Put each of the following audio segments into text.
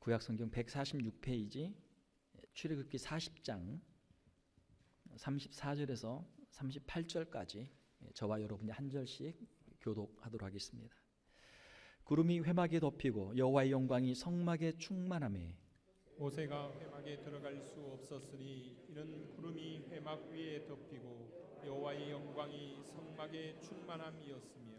구약성경 146페이지 출애굽기 40장 34절에서 38절까지 저와 여러분이 한 절씩 교독하도록 하겠습니다. 구름이 회막에 덮이고 여호와의 영광이 성막에 충만하매 모세가 회막에 들어갈 수 없었으니 이는 구름이 회막 위에 덮이고 여호와의 영광이 성막에 충만함이었으며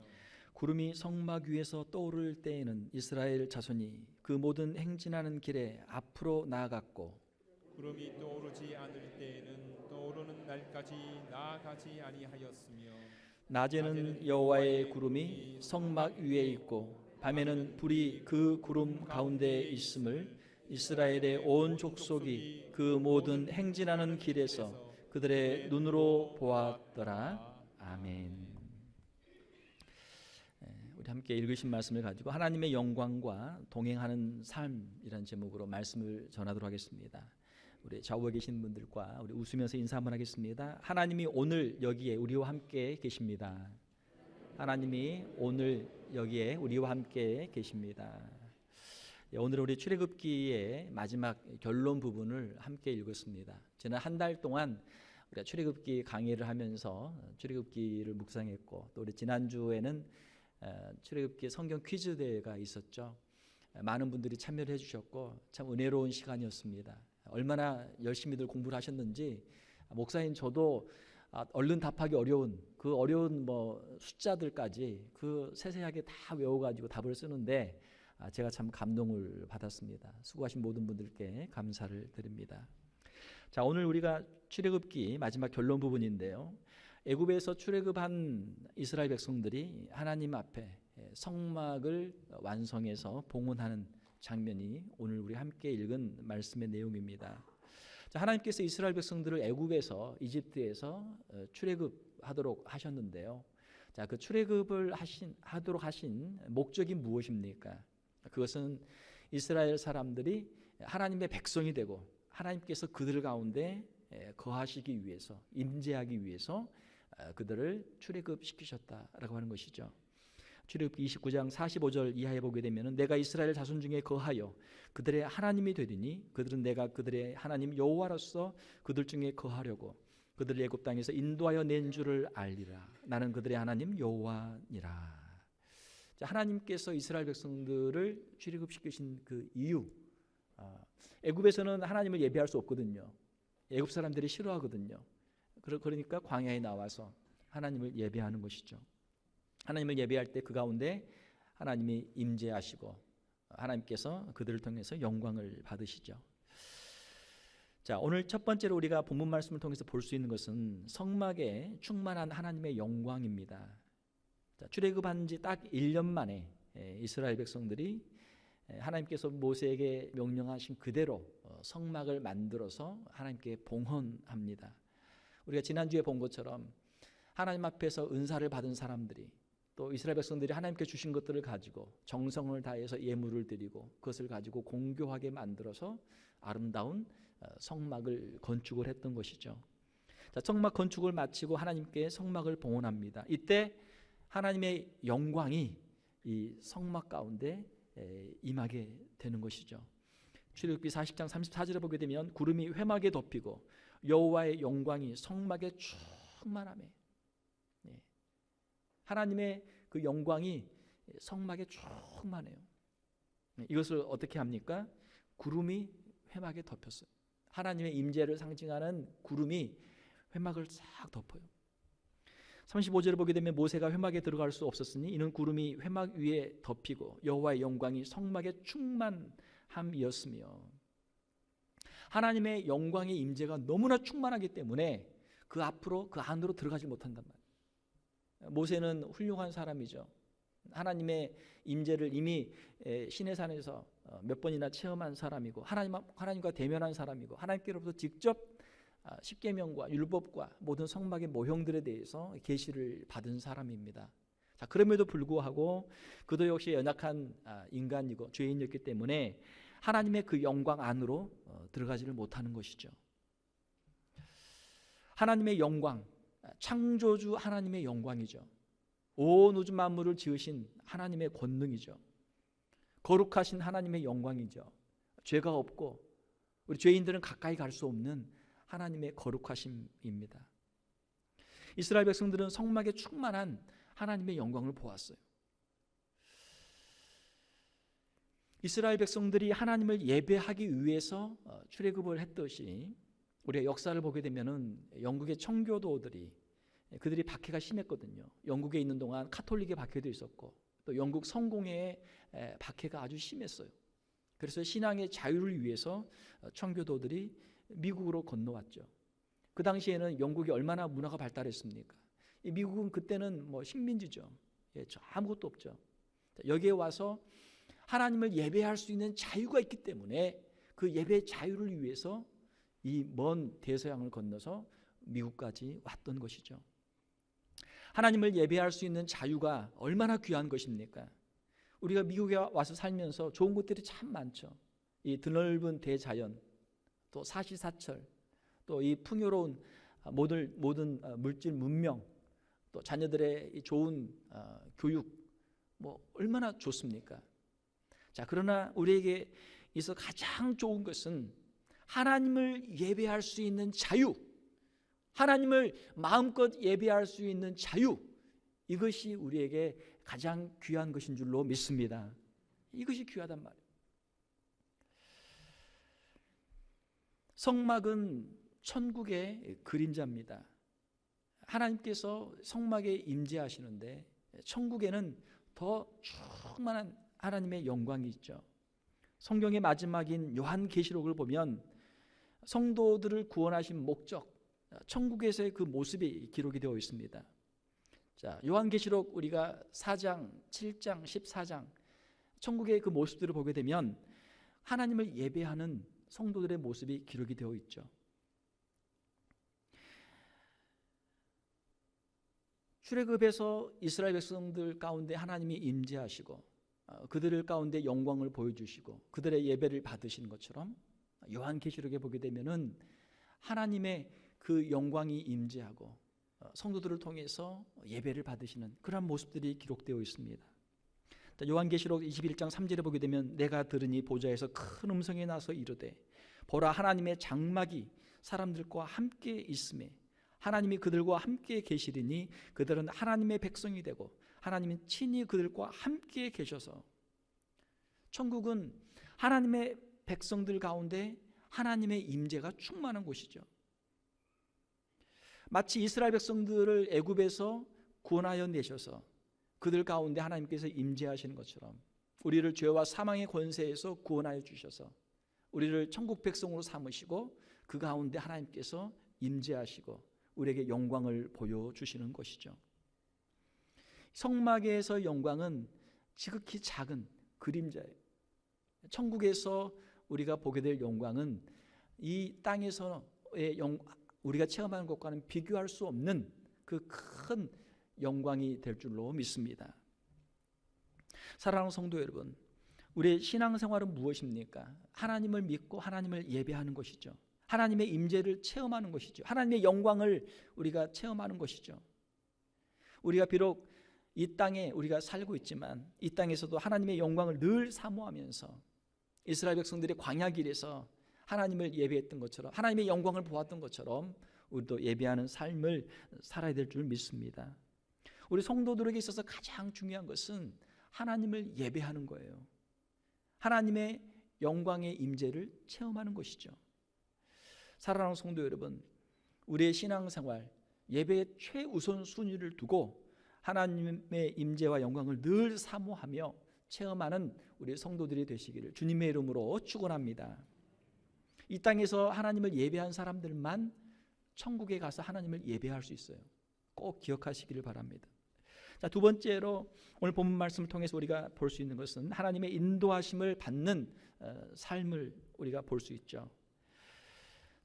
구름이 성막 위에서 떠오를 때에는 이스라엘 자손이 그 모든 행진하는 길에 앞으로 나아갔고 구름이 떠오르지 않을 때에는 떠오르는 날까지 나아가지 아니하였으며 낮에는 여호와의 구름이 성막 위에 있고 밤에는 불이 그 구름 가운데에 있음을 이스라엘의 온 족속이 그 모든 행진하는 길에서 그들의 눈으로 보았더라. 아멘. 우리 함께 읽으신 말씀을 가지고 하나님의 영광과 동행하는 삶이라는 제목으로 말씀을 전하도록 하겠습니다. 우리 좌우에 계신 분들과 우리 웃으면서 인사 한번 하겠습니다. 하나님이 오늘 여기에 우리와 함께 계십니다. 하나님이 오늘 여기에 우리와 함께 계십니다. 오늘 우리 출애굽기의 마지막 결론 부분을 함께 읽었습니다. 지난 한 달 동안 우리가 출애굽기 강의를 하면서 출애굽기를 묵상했고 또 우리 지난주에는 출애굽기 성경 퀴즈 대회가 있었죠. 많은 분들이 참여를 해주셨고 참 은혜로운 시간이었습니다. 얼마나 열심히들 공부를 하셨는지 목사인 저도 얼른 답하기 어려운 그 어려운 숫자들까지 그 세세하게 다 외워가지고 답을 쓰는데 제가 참 감동을 받았습니다. 수고하신 모든 분들께 감사를 드립니다. 자, 오늘 우리가 출애굽기 마지막 결론 부분인데요. 애굽에서 출애굽한 이스라엘 백성들이 하나님 앞에 성막을 완성해서 봉헌하는 장면이 오늘 우리 함께 읽은 말씀의 내용입니다. 자, 하나님께서 이스라엘 백성들을 애굽에서 이집트에서 출애굽하도록 하셨는데요. 자, 그 출애굽을 하도록 하신 목적이 무엇입니까? 그것은 이스라엘 사람들이 하나님의 백성이 되고 하나님께서 그들 가운데 거하시기 위해서 임재하기 위해서 그들을 출애굽시키셨다라고 하는 것이죠. 출애굽기 29장 45절 이하에 보게 되면 내가 이스라엘 자손 중에 거하여 그들의 하나님이 되리니 그들은 내가 그들의 하나님 여호와로서 그들 중에 거하려고 그들을 애굽 땅에서 인도하여 낸 줄을 알리라. 나는 그들의 하나님 여호와니라. 자, 하나님께서 이스라엘 백성들을 출애굽시키신 그 이유, 애굽에서는 하나님을 예배할 수 없거든요. 애굽 사람들이 싫어하거든요. 그러니까 광야에 나와서 하나님을 예배하는 것이죠. 하나님을 예배할 때 그 가운데 하나님이 임재하시고 하나님께서 그들을 통해서 영광을 받으시죠. 자, 오늘 첫 번째로 우리가 본문 말씀을 통해서 볼 수 있는 것은 성막에 충만한 하나님의 영광입니다. 자, 출애굽한 지 딱 1년 만에 이스라엘 백성들이 하나님께서 모세에게 명령하신 그대로 성막을 만들어서 하나님께 봉헌합니다. 우리가 지난주에 본 것처럼 하나님 앞에서 은사를 받은 사람들이 또 이스라엘 백성들이 하나님께 주신 것들을 가지고 정성을 다해서 예물을 드리고 그것을 가지고 공교하게 만들어서 아름다운 성막을 건축을 했던 것이죠. 자, 성막 건축을 마치고 하나님께 성막을 봉헌합니다. 이때 하나님의 영광이 이 성막 가운데 임하게 되는 것이죠. 출애굽기 40장 34절에 보게 되면 구름이 회막에 덮이고 여호와의 영광이 성막에 충만하매 하나님의 그 영광이 성막에 충만해요. 이것을 어떻게 합니까? 구름이 회막에 덮였어요. 하나님의 임재를 상징하는 구름이 회막을 싹 덮어요. 35절을 보게 되면 모세가 회막에 들어갈 수 없었으니 이는 구름이 회막 위에 덮이고 여호와의 영광이 성막에 충만함이었으며 하나님의 영광의 임재가 너무나 충만하기 때문에 그 앞으로 그 안으로 들어가지 못한단 말이에요. 모세는 훌륭한 사람이죠. 하나님의 임재를 이미 시내산에서 몇 번이나 체험한 사람이고 하나님과 대면한 사람이고 하나님께로부터 직접 십계명과 율법과 모든 성막의 모형들에 대해서 계시를 받은 사람입니다. 자, 그럼에도 불구하고 그도 역시 연약한 인간이고 죄인이었기 때문에 하나님의 그 영광 안으로 들어가지를 못하는 것이죠. 하나님의 영광, 창조주 하나님의 영광이죠. 온 우주 만물을 지으신 하나님의 권능이죠. 거룩하신 하나님의 영광이죠. 죄가 없고 우리 죄인들은 가까이 갈 수 없는 하나님의 거룩하심입니다. 이스라엘 백성들은 성막에 충만한 하나님의 영광을 보았어요. 이스라엘 백성들이 하나님을 예배하기 위해서 출애굽을 했듯이 우리가 역사를 보게 되면은 영국의 청교도들이 그들이 박해가 심했거든요. 영국에 있는 동안 카톨릭의 박해도 있었고 또 영국 성공회의 박해가 아주 심했어요. 그래서 신앙의 자유를 위해서 청교도들이 미국으로 건너왔죠. 그 당시에는 영국이 얼마나 문화가 발달했습니까? 미국은 그때는 뭐 식민지죠. 아무것도 없죠. 여기에 와서 하나님을 예배할 수 있는 자유가 있기 때문에 그 예배 자유를 위해서 이 먼 대서양을 건너서 미국까지 왔던 것이죠. 하나님을 예배할 수 있는 자유가 얼마나 귀한 것입니까? 우리가 미국에 와서 살면서 좋은 것들이 참 많죠. 이 드넓은 대자연, 또 사시사철, 또 이 풍요로운 모든 물질 문명, 또 자녀들의 이 좋은 교육, 뭐 얼마나 좋습니까? 자, 그러나 우리에게 있어 가장 좋은 것은 하나님을 예배할 수 있는 자유, 하나님을 마음껏 예배할 수 있는 자유, 이것이 우리에게 가장 귀한 것인 줄로 믿습니다. 이것이 귀하단 말이에요. 성막은 천국의 그림자입니다. 하나님께서 성막에 임재하시는데 천국에는 더 충만한 하나님의 영광이 있죠. 성경의 마지막인 요한계시록을 보면 성도들을 구원하신 목적, 천국에서의 그 모습이 기록이 되어 있습니다. 자, 요한계시록 우리가 4장, 7장, 14장 천국의 그 모습들을 보게 되면 하나님을 예배하는 성도들의 모습이 기록이 되어 있죠. 출애굽에서 이스라엘 백성들 가운데 하나님이 임재하시고 그들 가운데 영광을 보여주시고 그들의 예배를 받으시는 것처럼 요한계시록에 보게 되면은 하나님의 그 영광이 임재하고 성도들을 통해서 예배를 받으시는 그런 모습들이 기록되어 있습니다. 요한계시록 21장 3절에 보게 되면 내가 들으니 보좌에서 큰 음성이 나서 이르되 보라 하나님의 장막이 사람들과 함께 있음에 하나님이 그들과 함께 계시리니 그들은 하나님의 백성이 되고 하나님은 친히 그들과 함께 계셔서 천국은 하나님의 백성들 가운데 하나님의 임재가 충만한 곳이죠. 마치 이스라엘 백성들을 애굽에서 구원하여 내셔서 그들 가운데 하나님께서 임재하시는 것처럼 우리를 죄와 사망의 권세에서 구원하여 주셔서 우리를 천국 백성으로 삼으시고 그 가운데 하나님께서 임재하시고 우리에게 영광을 보여주시는 것이죠. 성막에서 영광은 지극히 작은 그림자예요. 천국에서 우리가 보게 될 영광은 이 땅에서의 우리가 체험하는 것과는 비교할 수 없는 그 큰 영광이 될 줄로 믿습니다. 사랑하는 성도 여러분, 우리의 신앙생활은 무엇입니까? 하나님을 믿고 하나님을 예배하는 것이죠. 하나님의 임재를 체험하는 것이죠. 하나님의 영광을 우리가 체험하는 것이죠. 우리가 비록 이 땅에 우리가 살고 있지만 이 땅에서도 하나님의 영광을 늘 사모하면서 이스라엘 백성들이 광야길에서 하나님을 예배했던 것처럼 하나님의 영광을 보았던 것처럼 우리도 예배하는 삶을 살아야 될 줄 믿습니다. 우리 성도들에게 있어서 가장 중요한 것은 하나님을 예배하는 거예요. 하나님의 영광의 임재를 체험하는 것이죠. 사랑하는 성도 여러분, 우리의 신앙생활 예배의 최우선 순위를 두고 하나님의 임재와 영광을 늘 사모하며 체험하는 우리 성도들이 되시기를 주님의 이름으로 축원합니다. 이 땅에서 하나님을 예배한 사람들만 천국에 가서 하나님을 예배할 수 있어요. 꼭 기억하시기를 바랍니다. 자, 두 번째로 오늘 본문 말씀을 통해서 우리가 볼 수 있는 것은 하나님의 인도하심을 받는 삶을 우리가 볼 수 있죠.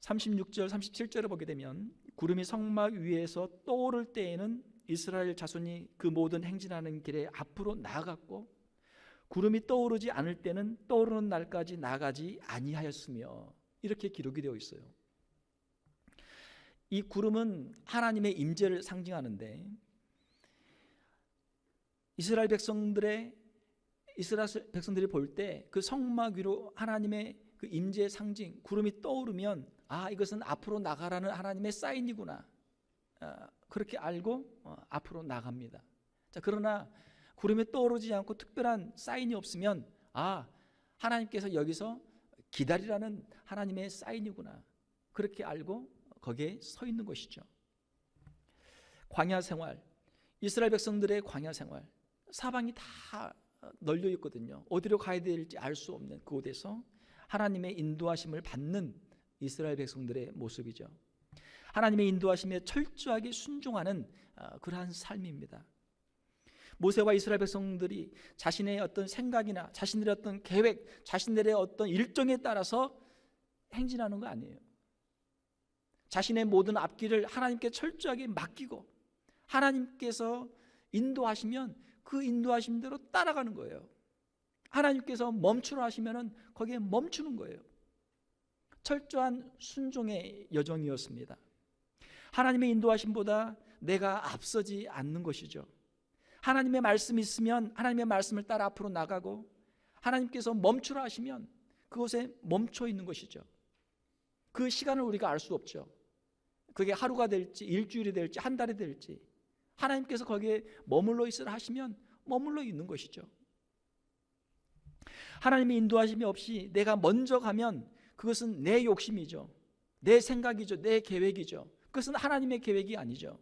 36절, 37절을 보게 되면 구름이 성막 위에서 떠오를 때에는 이스라엘 자손이 그 모든 행진하는 길에 앞으로 나아갔고 구름이 떠오르지 않을 때는 떠오르는 날까지 나가지 아니하였으며 이렇게 기록이 되어 있어요. 이 구름은 하나님의 임재를 상징하는데 이스라엘 백성들의 이스라엘 백성들이 볼 때 그 성막 위로 하나님의 그 임재의 상징 구름이 떠오르면 이것은 앞으로 나가라는 하나님의 사인이구나, 그렇게 알고 앞으로 나갑니다. 자, 그러나 구름이 떠오르지 않고 특별한 사인이 없으면 하나님께서 여기서 기다리라는 하나님의 사인이구나, 그렇게 알고 거기에 서 있는 것이죠. 광야 생활, 이스라엘 백성들의 광야 생활, 사방이 다 널려 있거든요. 어디로 가야 될지 알 수 없는 그곳에서 하나님의 인도하심을 받는 이스라엘 백성들의 모습이죠. 하나님의 인도하심에 철저하게 순종하는 그러한 삶입니다. 모세와 이스라엘 백성들이 자신의 어떤 생각이나 자신들의 어떤 계획, 자신들의 어떤 일정에 따라서 행진하는 거 아니에요. 자신의 모든 앞길을 하나님께 철저하게 맡기고 하나님께서 인도하시면 그 인도하심대로 따라가는 거예요. 하나님께서 멈추라 하시면 거기에 멈추는 거예요. 철저한 순종의 여정이었습니다. 하나님의 인도하심보다 내가 앞서지 않는 것이죠. 하나님의 말씀이 있으면 하나님의 말씀을 따라 앞으로 나가고 하나님께서 멈추라 하시면 그곳에 멈춰 있는 것이죠. 그 시간을 우리가 알 수 없죠. 그게 하루가 될지 일주일이 될지 한 달이 될지 하나님께서 거기에 머물러 있으라 하시면 머물러 있는 것이죠. 하나님의 인도하심이 없이 내가 먼저 가면 그것은 내 욕심이죠. 내 생각이죠. 내 계획이죠. 그것은 하나님의 계획이 아니죠.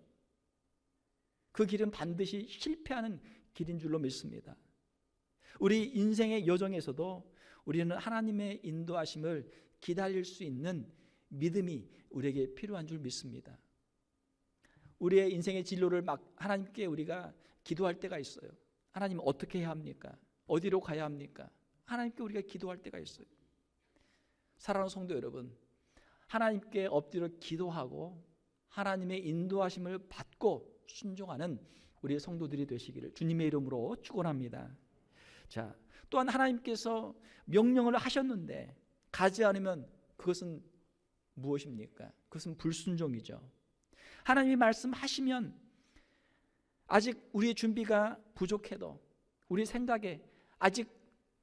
그 길은 반드시 실패하는 길인 줄로 믿습니다. 우리 인생의 여정에서도 우리는 하나님의 인도하심을 기다릴 수 있는 믿음이 우리에게 필요한 줄 믿습니다. 우리의 인생의 진로를 하나님께 우리가 기도할 때가 있어요. 하나님 어떻게 해야 합니까? 어디로 가야 합니까? 하나님께 우리가 기도할 때가 있어요. 사랑하는 성도 여러분, 하나님께 엎드려 기도하고 하나님의 인도하심을 받고 순종하는 우리의 성도들이 되시기를 주님의 이름으로 축원합니다. 자, 또한 하나님께서 명령을 하셨는데 가지 않으면 그것은 무엇입니까? 그것은 불순종이죠. 하나님이 말씀하시면 아직 우리의 준비가 부족해도 우리 생각에 아직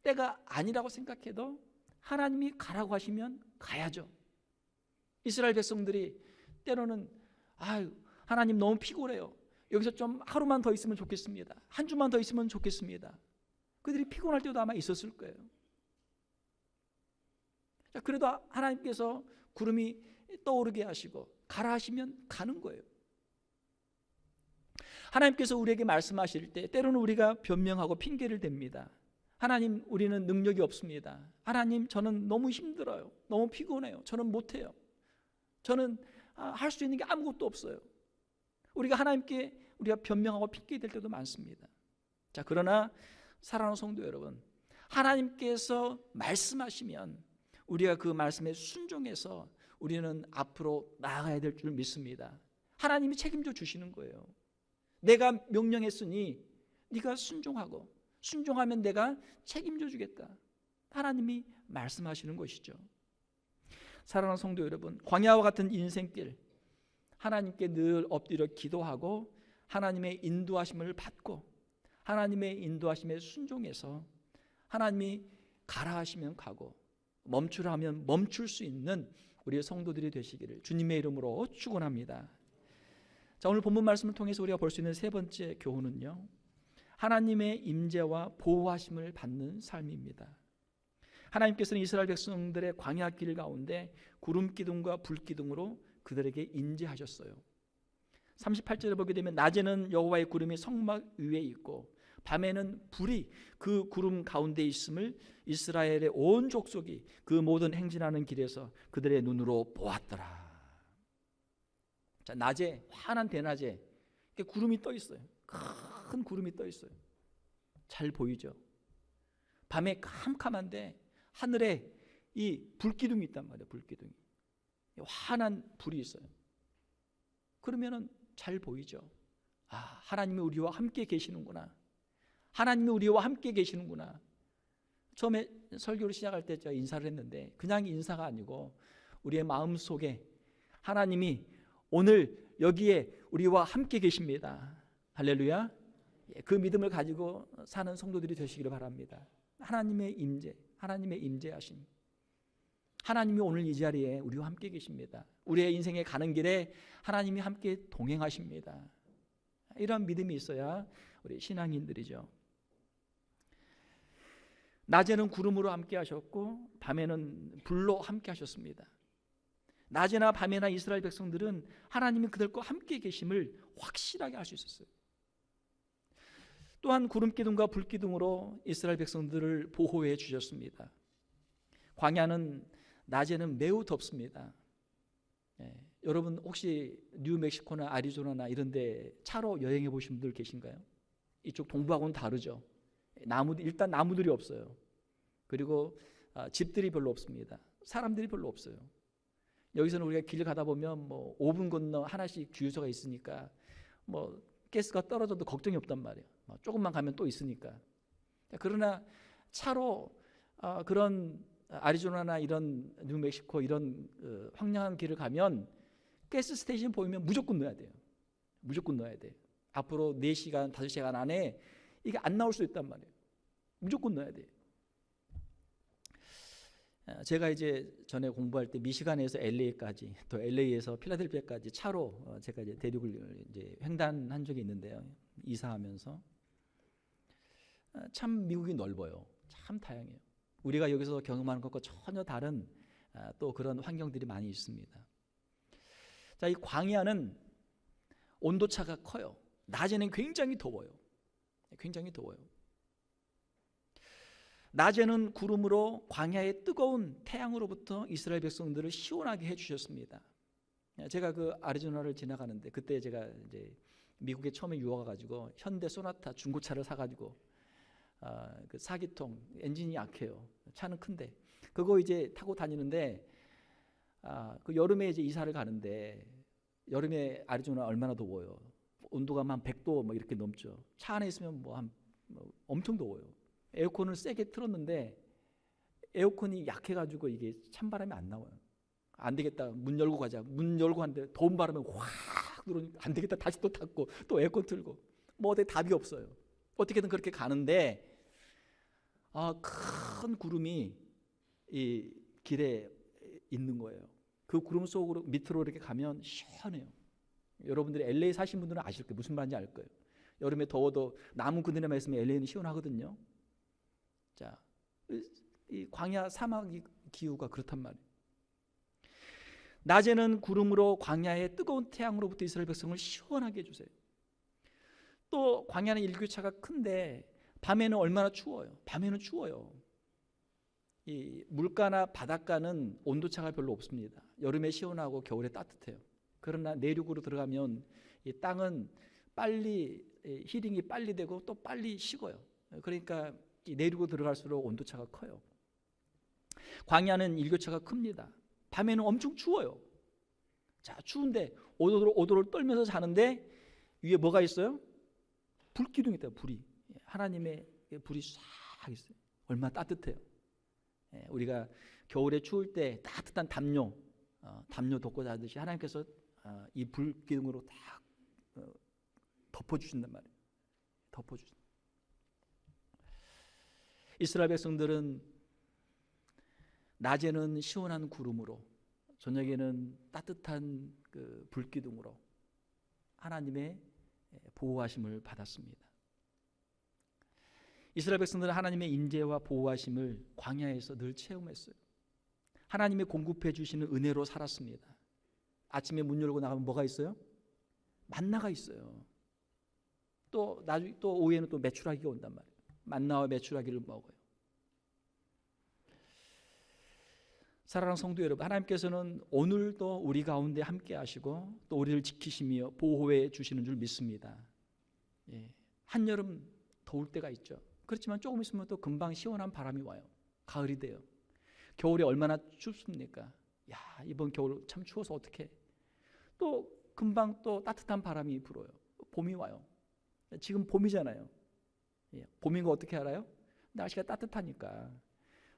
때가 아니라고 생각해도 하나님이 가라고 하시면 가야죠. 이스라엘 백성들이 때로는 하나님 너무 피곤해요. 여기서 좀 하루만 더 있으면 좋겠습니다. 한 주만 더 있으면 좋겠습니다. 그들이 피곤할 때도 아마 있었을 거예요. 자, 그래도 하나님께서 구름이 떠오르게 하시고 가라 하시면 가는 거예요. 하나님께서 우리에게 말씀하실 때 때로는 우리가 변명하고 핑계를 댑니다. 하나님, 우리는 능력이 없습니다. 하나님, 저는 너무 힘들어요. 너무 피곤해요. 저는 못해요. 저는 할 수 있는 게 아무것도 없어요. 우리가 하나님께 우리가 변명하고 핑계 댈 때도 많습니다. 자, 그러나 사랑하는 성도 여러분, 하나님께서 말씀하시면 우리가 그 말씀에 순종해서 우리는 앞으로 나아가야 될 줄 믿습니다. 하나님이 책임져 주시는 거예요. 내가 명령했으니 네가 순종하고 순종하면 내가 책임져 주겠다. 하나님이 말씀하시는 것이죠. 사랑하는 성도 여러분, 광야와 같은 인생길, 하나님께 늘 엎드려 기도하고 하나님의 인도하심을 받고 하나님의 인도하심에 순종해서 하나님이 가라 하시면 가고 멈추라 하면 멈출 수 있는 우리의 성도들이 되시기를 주님의 이름으로 축원합니다. 자, 오늘 본문 말씀을 통해서 우리가 볼 수 있는 세 번째 교훈은요, 하나님의 임재와 보호하심을 받는 삶입니다. 하나님께서는 이스라엘 백성들의 광야 길 가운데 구름 기둥과 불 기둥으로 그들에게 임재하셨어요. 38절을 보게 되면 낮에는 여호와의 구름이 성막 위에 있고 밤에는 불이 그 구름 가운데 있음을 이스라엘의 온 족속이 그 모든 행진하는 길에서 그들의 눈으로 보았더라. 자, 낮에 환한 대낮에 구름이 떠 있어요. 큰 구름이 떠 있어요. 잘 보이죠? 밤에 캄캄한데 하늘에 이 불기둥이 있단 말이에요. 불기둥이 환한 불이 있어요. 그러면은 잘 보이죠? 하나님이 우리와 함께 계시는구나. 하나님이 우리와 함께 계시는구나. 처음에 설교를 시작할 때 제가 인사를 했는데 그냥 인사가 아니고 우리의 마음속에 하나님이 오늘 여기에 우리와 함께 계십니다. 할렐루야. 그 믿음을 가지고 사는 성도들이 되시기를 바랍니다. 하나님의 임재, 하나님의 임재하심. 하나님이 오늘 이 자리에 우리와 함께 계십니다. 우리의 인생에 가는 길에 하나님이 함께 동행하십니다. 이런 믿음이 있어야 우리 신앙인들이죠. 낮에는 구름으로 함께 하셨고 밤에는 불로 함께 하셨습니다. 낮에나 밤에나 이스라엘 백성들은 하나님이 그들과 함께 계심을 확실하게 알 수 있었어요. 또한 구름 기둥과 불 기둥으로 이스라엘 백성들을 보호해 주셨습니다. 광야는 낮에는 매우 덥습니다. 여러분 혹시 뉴멕시코나 아리조나나 이런 데 차로 여행해 보신 분들 계신가요? 이쪽 동부하고는 다르죠. 일단 나무들이 없어요. 그리고 집들이 별로 없습니다. 사람들이 별로 없어요. 여기서는 우리가 길 가다 보면 뭐 5분 건너 하나씩 주유소가 있으니까 뭐 가스가 떨어져도 걱정이 없단 말이에요. 조금만 가면 또 있으니까. 그러나 차로 그런 아리조나나 이런 뉴멕시코 이런 황량한 길을 가면 가스 스테이션 보이면 무조건 넣어야 돼요. 무조건 넣어야 돼요. 앞으로 4시간, 5시간 안에 이게 안 나올 수 있단 말이에요. 무조건 넣어야 돼요. 제가 이제 전에 공부할 때 미시간에서 LA까지 또 LA에서 필라델피아까지 차로 제가 이제 대륙을 이제 횡단한 적이 있는데요. 이사하면서 참 미국이 넓어요. 참 다양해요. 우리가 여기서 경험하는 것과 전혀 다른 또 그런 환경들이 많이 있습니다. 자, 이 광야는 온도차가 커요. 낮에는 굉장히 더워요. 굉장히 더워요. 낮에는 구름으로 광야의 뜨거운 태양으로부터 이스라엘 백성들을 시원하게 해주셨습니다. 제가 그 아리조나를 지나가는데 그때 제가 이제 미국에 처음에 유학 와가지고 현대 소나타 중고차를 사가지고 그 4기통 엔진이 약해요. 차는 큰데 그거 이제 타고 다니는데 그 여름에 이제 이사를 가는데 여름에 아리조나 얼마나 더워요. 온도가 한 100도 뭐 이렇게 넘죠. 차 안에 있으면 뭐 엄청 더워요. 에어컨을 세게 틀었는데 에어컨이 약해가지고 이게 찬바람이 안 나와요. 안 되겠다. 문 열고 가자. 문 열고 하는데 더운 바람에 확 들어오니까 안 되겠다. 다시 또 닫고 또 에어컨 틀고 뭐 어디 답이 없어요. 어떻게든 그렇게 가는데 큰 구름이 이 길에 있는 거예요. 그 구름 속으로 밑으로 이렇게 가면 시원해요. 여러분들이 LA 사신 분들은 아실 거예요. 무슨 말인지 알 거예요. 여름에 더워도 나무 그늘에만 있으면 LA는 시원하거든요. 자, 이 광야 사막 기후가 그렇단 말이에요. 낮에는 구름으로 광야의 뜨거운 태양으로부터 이스라엘 백성을 시원하게 해주세요. 또 광야는 일교차가 큰데 밤에는 얼마나 추워요. 밤에는 추워요. 이 물가나 바닷가는 온도차가 별로 없습니다. 여름에 시원하고 겨울에 따뜻해요. 그러나 내륙으로 들어가면 이 땅은 빨리 히링이 빨리 되고 또 빨리 식어요. 그러니까 이 내륙으로 들어갈수록 온도차가 커요. 광야는 일교차가 큽니다. 밤에는 엄청 추워요. 자, 추운데 오도를 떨면서 자는데 위에 뭐가 있어요? 불기둥이 있다. 불이 하나님의 불이 싹 있어요. 얼마나 따뜻해요. 우리가 겨울에 추울 때 따뜻한 담요 덮고 자듯이 하나님께서 이 불기둥으로 딱 덮어주신단 말이에요. 덮어주신다. 이스라엘 백성들은 낮에는 시원한 구름으로 저녁에는 따뜻한 그 불기둥으로 하나님의 보호하심을 받았습니다. 이스라엘 백성들은 하나님의 인재와 보호하심을 광야에서 늘 체험했어요. 하나님의 공급해 주시는 은혜로 살았습니다. 아침에 문 열고 나가면 뭐가 있어요? 만나가 있어요. 또 오후에는 또 메추라기가 온단 말이에요. 만나와 메추라기를 먹어요. 사랑하는 성도 여러분, 하나님께서는 오늘도 우리 가운데 함께 하시고 또 우리를 지키시며 보호해 주시는 줄 믿습니다. 한여름 더울 때가 있죠. 그렇지만 조금 있으면 또 금방 시원한 바람이 와요. 가을이 돼요. 겨울에 얼마나 춥습니까? 야, 이번 겨울 참 추워서 어떡해. 또 금방 또 따뜻한 바람이 불어요. 봄이 와요. 지금 봄이잖아요. 봄인 거 어떻게 알아요? 날씨가 따뜻하니까.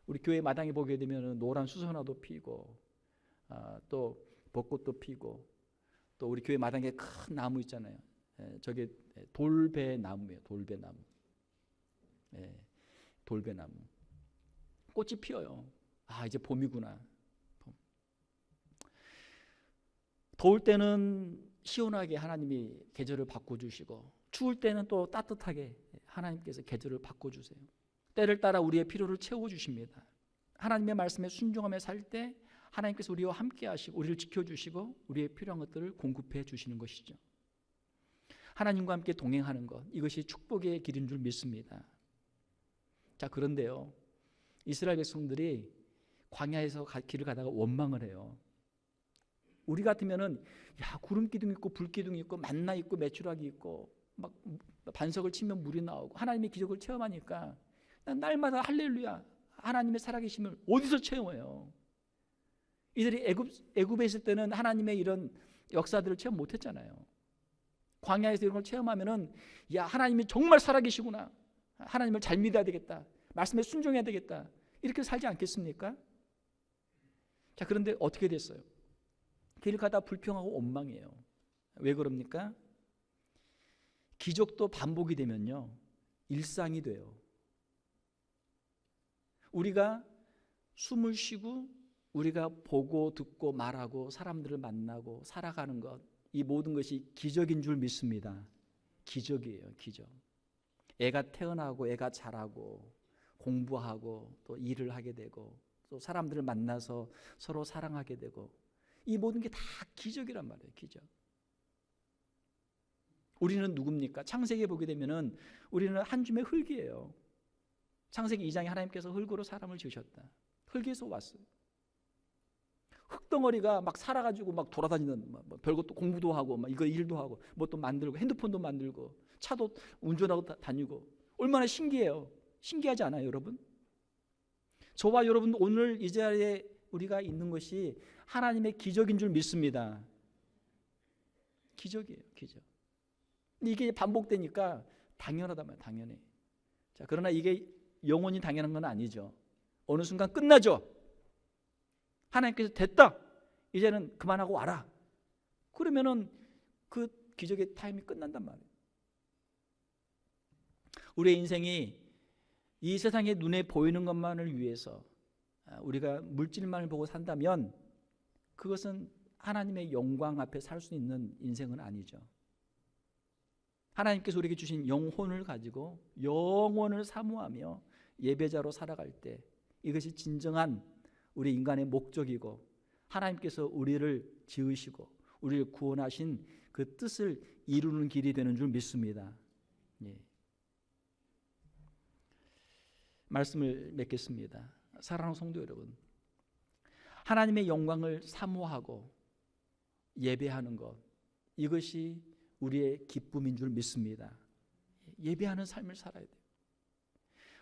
우리 교회 마당에 보게 되면 노란 수선화도 피고 또 벚꽃도 피고 또 우리 교회 마당에 큰 나무 있잖아요. 저게 돌배나무예요. 돌배나무. 돌배나무. 꽃이 피어요. 아, 이제 봄이구나. 봄. 더울 때는 시원하게 하나님이 계절을 바꿔주시고, 추울 때는 또 따뜻하게 하나님께서 계절을 바꿔주세요. 때를 따라 우리의 필요를 채워주십니다. 하나님의 말씀에 순종하며 살 때 하나님께서 우리와 함께 하시고 우리를 지켜주시고 우리의 필요한 것들을 공급해 주시는 것이죠. 하나님과 함께 동행하는 것, 이것이 축복의 길인 줄 믿습니다. 자, 그런데요, 이스라엘 백성들이 광야에서 길을 가다가 원망을 해요. 우리 같으면은 야, 구름 기둥 있고 불 기둥 있고 만나 있고 메추라기 있고 막 반석을 치면 물이 나오고 하나님의 기적을 체험하니까 날마다 할렐루야, 하나님의 살아계심을 어디서 체험해요? 이들이 애굽에 있을 때는 하나님의 이런 역사들을 체험 못했잖아요. 광야에서 이런 걸 체험하면은 야, 하나님이 정말 살아계시구나, 하나님을 잘 믿어야 되겠다, 말씀에 순종해야 되겠다, 이렇게 살지 않겠습니까? 자, 그런데 어떻게 됐어요? 길 가다 불평하고 원망해요. 왜 그럽니까? 기적도 반복이 되면요, 일상이 돼요. 우리가 숨을 쉬고 우리가 보고 듣고 말하고 사람들을 만나고 살아가는 것, 이 모든 것이 기적인 줄 믿습니다. 기적이에요, 기적. 애가 태어나고 애가 자라고 공부하고 또 일을 하게 되고 또 사람들을 만나서 서로 사랑하게 되고, 이 모든 게 다 기적이란 말이에요, 기적. 우리는 누굽니까? 창세기에 보게 되면은 우리는 한 줌의 흙이에요. 창세기 2장에 하나님께서 흙으로 사람을 지으셨다. 흙에서 왔어요. 흙덩어리가 막 살아가지고 막 돌아다니는, 뭐 별것도 공부도 하고 막 이거 일도 하고 뭐 또 만들고 핸드폰도 만들고 차도 운전하고 다니고, 얼마나 신기해요. 신기하지 않아요, 여러분? 저와 여러분 오늘 이 자리에 우리가 있는 것이 하나님의 기적인 줄 믿습니다. 기적이에요, 기적. 근데 이게 반복되니까 당연하단 말이에요, 당연히. 자, 그러나 이게 영원히 당연한 건 아니죠. 어느 순간 끝나죠. 하나님께서 됐다, 이제는 그만하고 와라, 그러면은 그 기적의 타임이 끝난단 말이에요. 우리의 인생이 이 세상의 눈에 보이는 것만을 위해서 우리가 물질만을 보고 산다면 그것은 하나님의 영광 앞에 살 수 있는 인생은 아니죠. 하나님께서 우리에게 주신 영혼을 가지고 영혼을 사모하며 예배자로 살아갈 때 이것이 진정한 우리 인간의 목적이고, 하나님께서 우리를 지으시고 우리를 구원하신 그 뜻을 이루는 길이 되는 줄 믿습니다. 예. 말씀을 맺겠습니다. 사랑하는 성도 여러분, 하나님의 영광을 사모하고 예배하는 것, 이것이 우리의 기쁨인 줄 믿습니다. 예배하는 삶을 살아야 돼요.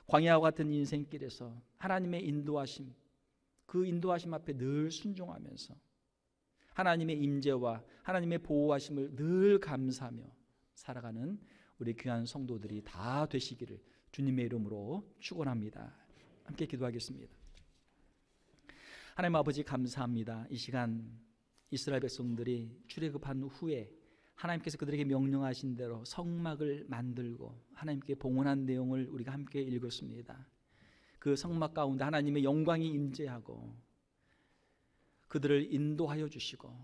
광야와 같은 인생길에서 하나님의 인도하심, 그 인도하심 앞에 늘 순종하면서 하나님의 임재와 하나님의 보호하심을 늘 감사하며 살아가는 우리 귀한 성도들이 다 되시기를 주님의 이름으로 축원합니다. 함께 기도하겠습니다. 하나님 아버지, 감사합니다. 이 시간 이스라엘 백성들이 출애굽한 후에 하나님께서 그들에게 명령하신 대로 성막을 만들고 하나님께 봉헌한 내용을 우리가 함께 읽었습니다. 그 성막 가운데 하나님의 영광이 임재하고 그들을 인도하여 주시고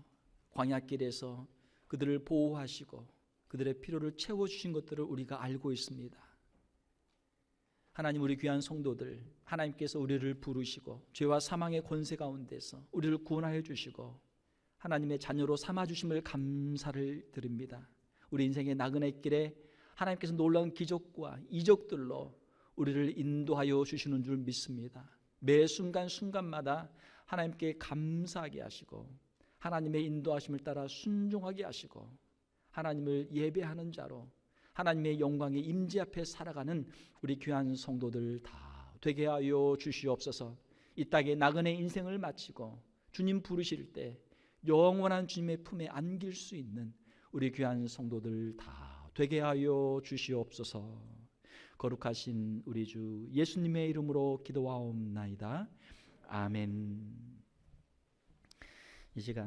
광야길에서 그들을 보호하시고 그들의 필요를 채워주신 것들을 우리가 알고 있습니다. 하나님, 우리 귀한 성도들, 하나님께서 우리를 부르시고 죄와 사망의 권세 가운데서 우리를 구원하여 주시고 하나님의 자녀로 삼아주심을 감사를 드립니다. 우리 인생의 나그네 길에 하나님께서 놀라운 기적과 이적들로 우리를 인도하여 주시는 줄 믿습니다. 매 순간순간마다 하나님께 감사하게 하시고 하나님의 인도하심을 따라 순종하게 하시고 하나님을 예배하는 자로 하나님의 영광의 임재 앞에 살아가는 우리 귀한 성도들 다 되게 하여 주시옵소서. 이 땅에 나그네 인생을 마치고 주님 부르실 때 영원한 주님의 품에 안길 수 있는 우리 귀한 성도들 다 되게 하여 주시옵소서. 거룩하신 우리 주 예수님의 이름으로 기도하옵나이다. 아멘. 이 시간